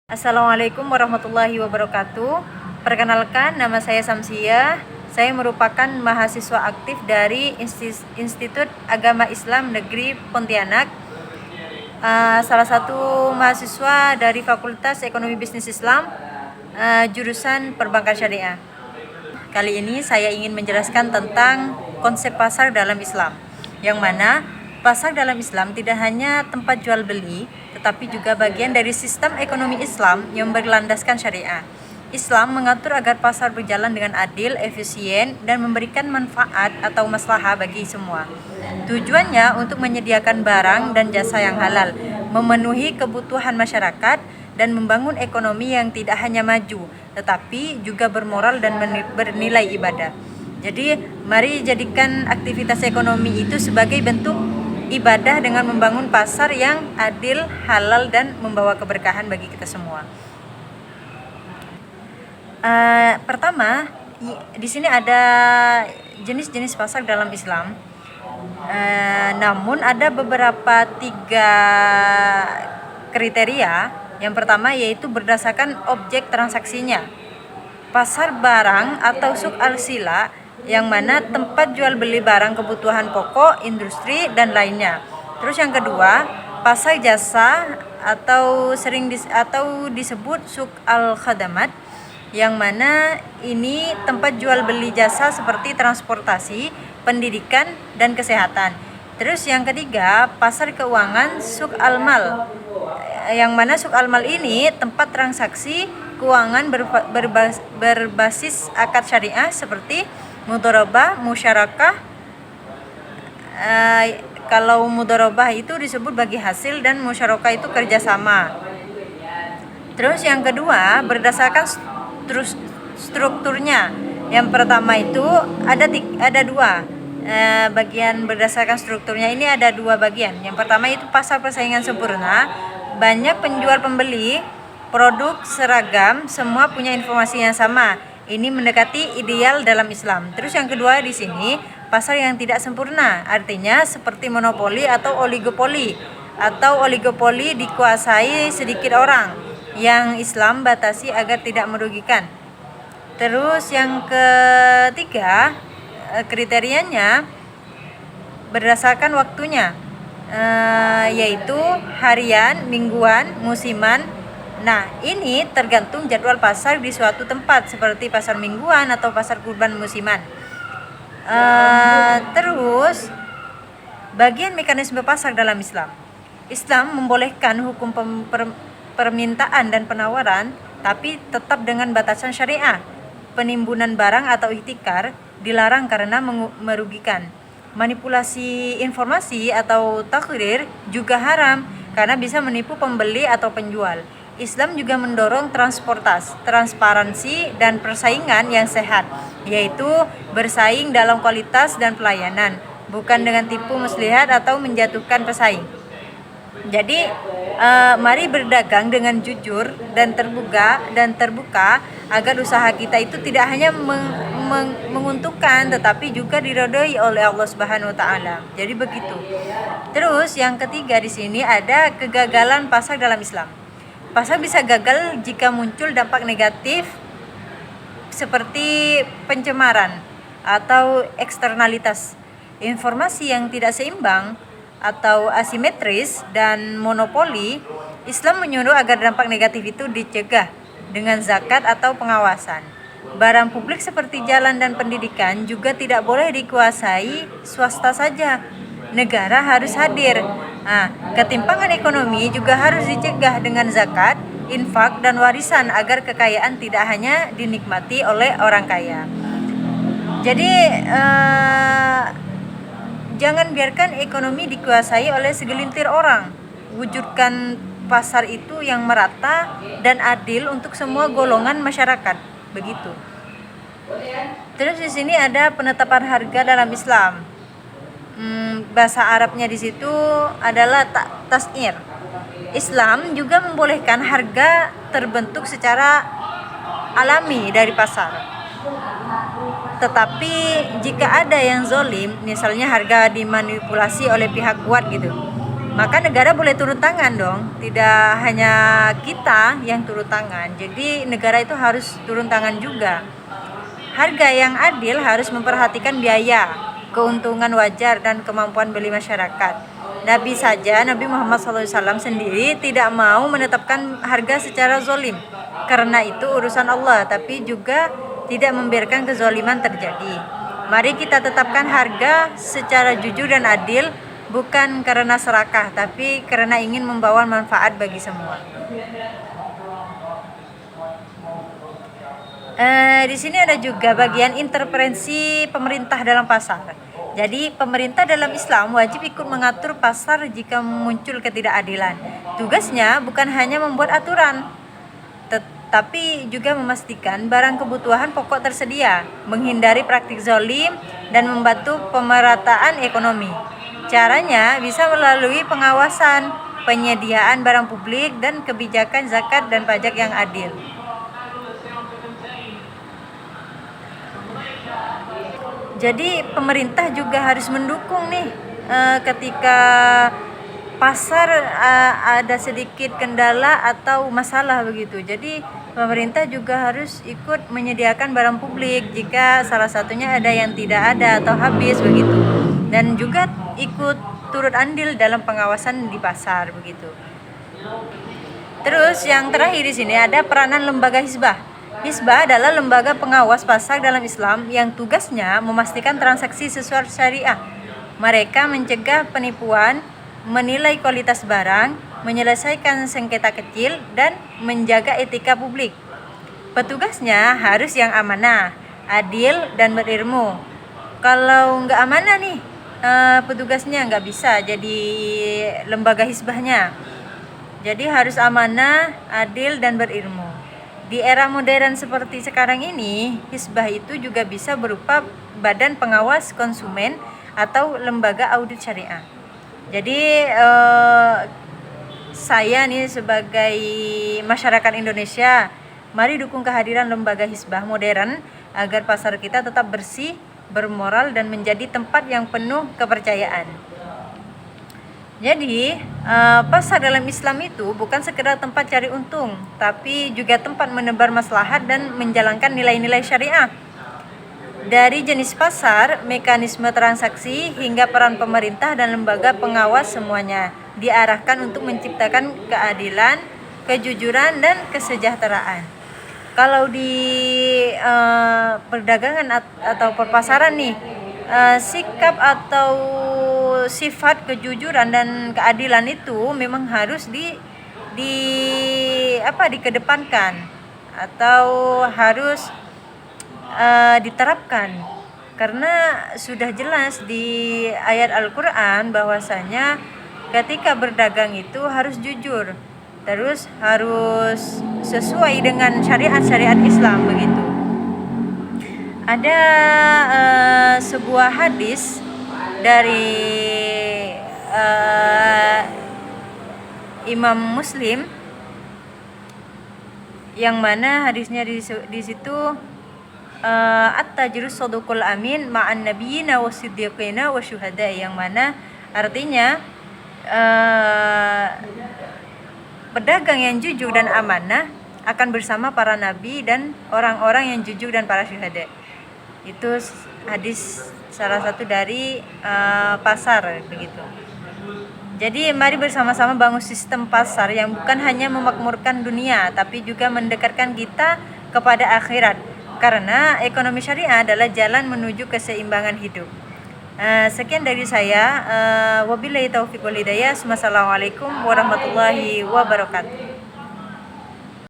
Assalamualaikum warahmatullahi wabarakatuh. Perkenalkan, nama saya Samsia. Saya merupakan mahasiswa aktif dari Institut Agama Islam Negeri Pontianak. Salah satu mahasiswa dari Fakultas Ekonomi Bisnis Islam, jurusan Perbankan Syariah. Kali ini saya ingin menjelaskan tentang konsep pasar dalam Islam, yang mana pasar dalam Islam tidak hanya tempat jual beli, tetapi juga bagian dari sistem ekonomi Islam yang berlandaskan syariah. Islam mengatur agar pasar berjalan dengan adil, efisien, dan memberikan manfaat atau maslahah bagi semua. Tujuannya untuk menyediakan barang dan jasa yang halal, memenuhi kebutuhan masyarakat, dan membangun ekonomi yang tidak hanya maju, tetapi juga bermoral dan bernilai ibadah. Jadi, mari jadikan aktivitas ekonomi itu sebagai bentuk ibadah dengan membangun pasar yang adil, halal, dan membawa keberkahan bagi kita semua. Pertama, di sini ada jenis-jenis pasar dalam Islam. Namun ada beberapa 3 kriteria. Yang pertama yaitu berdasarkan objek transaksinya. Pasar barang atau suk al-sila, yang mana tempat jual beli barang kebutuhan pokok, industri, dan lainnya. Terus yang kedua, pasar jasa atau disebut suk al-khadamat, yang mana ini tempat jual beli jasa seperti transportasi, pendidikan, dan kesehatan. Terus yang ketiga, pasar keuangan suk al-mal, yang mana suk al-mal ini tempat transaksi keuangan berbasis akad syariah seperti mudharabah, musyarakah. Kalau mudharabah itu disebut bagi hasil dan musyarakah itu kerjasama. Terus yang kedua, berdasarkan strukturnya. Yang pertama itu ada 2 bagian. Berdasarkan strukturnya ini ada 2 bagian. Yang pertama itu pasar persaingan sempurna, banyak penjual pembeli, produk seragam, semua punya informasi yang sama. Ini mendekati ideal dalam Islam. Terus yang kedua di sini, pasar yang tidak sempurna, artinya seperti monopoli atau oligopoli. Oligopoli dikuasai sedikit orang, yang Islam batasi agar tidak merugikan. Terus yang ketiga, kriterianya berdasarkan waktunya, yaitu harian, mingguan, musiman. Nah, ini tergantung jadwal pasar di suatu tempat seperti pasar mingguan atau pasar kurban musiman. Terus bagian mekanisme pasar dalam Islam. Islam membolehkan hukum permintaan dan penawaran, tapi tetap dengan batasan syariah. Penimbunan barang atau ihtikar dilarang karena merugikan. Manipulasi informasi atau takrir juga haram karena bisa menipu pembeli atau penjual. Islam juga mendorong transparansi dan persaingan yang sehat, yaitu bersaing dalam kualitas dan pelayanan, bukan dengan tipu muslihat atau menjatuhkan pesaing. Jadi, mari berdagang dengan jujur dan terbuka agar usaha kita itu tidak hanya menguntungkan, tetapi juga diridhoi oleh Allah Subhanahu wa taala. Jadi begitu. Terus yang ketiga di sini ada kegagalan pasar dalam Islam. Pasar bisa gagal jika muncul dampak negatif seperti pencemaran atau eksternalitas, informasi yang tidak seimbang atau asimetris, dan monopoli. Islam menyuruh agar dampak negatif itu dicegah dengan zakat atau pengawasan. Barang publik seperti jalan dan pendidikan juga tidak boleh dikuasai swasta saja. Negara harus hadir. Ketimpangan ekonomi juga harus dicegah dengan zakat, infak, dan warisan agar kekayaan tidak hanya dinikmati oleh orang kaya. Jadi jangan biarkan ekonomi dikuasai oleh segelintir orang. Wujudkan pasar itu yang merata dan adil untuk semua golongan masyarakat. Begitu. Terus di sini ada penetapan harga dalam Islam. Bahasa Arabnya di situ adalah tas'ir. Islam juga membolehkan harga terbentuk secara alami dari pasar. Tetapi jika ada yang zolim, misalnya harga dimanipulasi oleh pihak kuat gitu, maka negara boleh turun tangan dong, tidak hanya kita yang turun tangan. Jadi negara itu harus turun tangan juga. Harga yang adil harus memperhatikan biaya, keuntungan wajar, dan kemampuan beli masyarakat. Nabi Muhammad SAW sendiri tidak mau menetapkan harga secara zolim, karena itu urusan Allah, tapi juga tidak membiarkan kezoliman terjadi. Mari kita tetapkan harga secara jujur dan adil, bukan karena serakah, tapi karena ingin membawa manfaat bagi semua. Di sini ada juga bagian intervensi pemerintah dalam pasar. Jadi pemerintah dalam Islam wajib ikut mengatur pasar jika muncul ketidakadilan. Tugasnya bukan hanya membuat aturan, tapi juga memastikan barang kebutuhan pokok tersedia, menghindari praktik zalim, dan membantu pemerataan ekonomi. Caranya bisa melalui pengawasan, penyediaan barang publik, dan kebijakan zakat dan pajak yang adil. Jadi pemerintah juga harus mendukung nih ketika pasar ada sedikit kendala atau masalah begitu. Jadi pemerintah juga harus ikut menyediakan barang publik jika salah satunya ada yang tidak ada atau habis begitu. Dan juga ikut turut andil dalam pengawasan di pasar begitu. Terus yang terakhir di sini ada peranan lembaga hizbah. Hizbah adalah lembaga pengawas pasar dalam Islam yang tugasnya memastikan transaksi sesuai syariah. Mereka mencegah penipuan, menilai kualitas barang, menyelesaikan sengketa kecil, dan menjaga etika publik. Petugasnya harus yang amanah, adil, dan berilmu. Kalau nggak amanah nih, petugasnya nggak bisa jadi lembaga hizbahnya. Jadi harus amanah, adil, dan berilmu. Di era modern seperti sekarang ini, hizbah itu juga bisa berupa badan pengawas konsumen atau lembaga audit syariah. Jadi saya nih sebagai masyarakat Indonesia, mari dukung kehadiran lembaga hizbah modern agar pasar kita tetap bersih, bermoral, dan menjadi tempat yang penuh kepercayaan. Jadi pasar dalam Islam itu bukan sekedar tempat cari untung, tapi juga tempat menebar maslahat dan menjalankan nilai-nilai syariah. Dari jenis pasar, mekanisme transaksi, hingga peran pemerintah dan lembaga pengawas, semuanya diarahkan untuk menciptakan keadilan, kejujuran, dan kesejahteraan. Kalau di perdagangan atau perpasaran nih, sikap atau sifat kejujuran dan keadilan itu memang harus dikedepankan atau harus diterapkan, karena sudah jelas di ayat Al-Quran bahwasanya ketika berdagang itu harus jujur, terus harus sesuai dengan syariat Islam begitu. Ada sebuah hadis dari Imam Muslim, yang mana hadisnya di situ at-tajirus shadukul amin ma'an nabiyina wasiddiqina wasyuhada, yang mana artinya pedagang yang jujur dan amanah akan bersama para nabi dan orang-orang yang jujur dan para syuhada. Itu hadis salah satu dari pasar begitu. Jadi mari bersama-sama bangun sistem pasar yang bukan hanya memakmurkan dunia, tapi juga mendekatkan kita kepada akhirat, karena ekonomi syariah adalah jalan menuju keseimbangan hidup. Sekian dari saya. Wabillahi taufiq wal hidayah. Wassalamualaikum warahmatullahi wabarakatuh.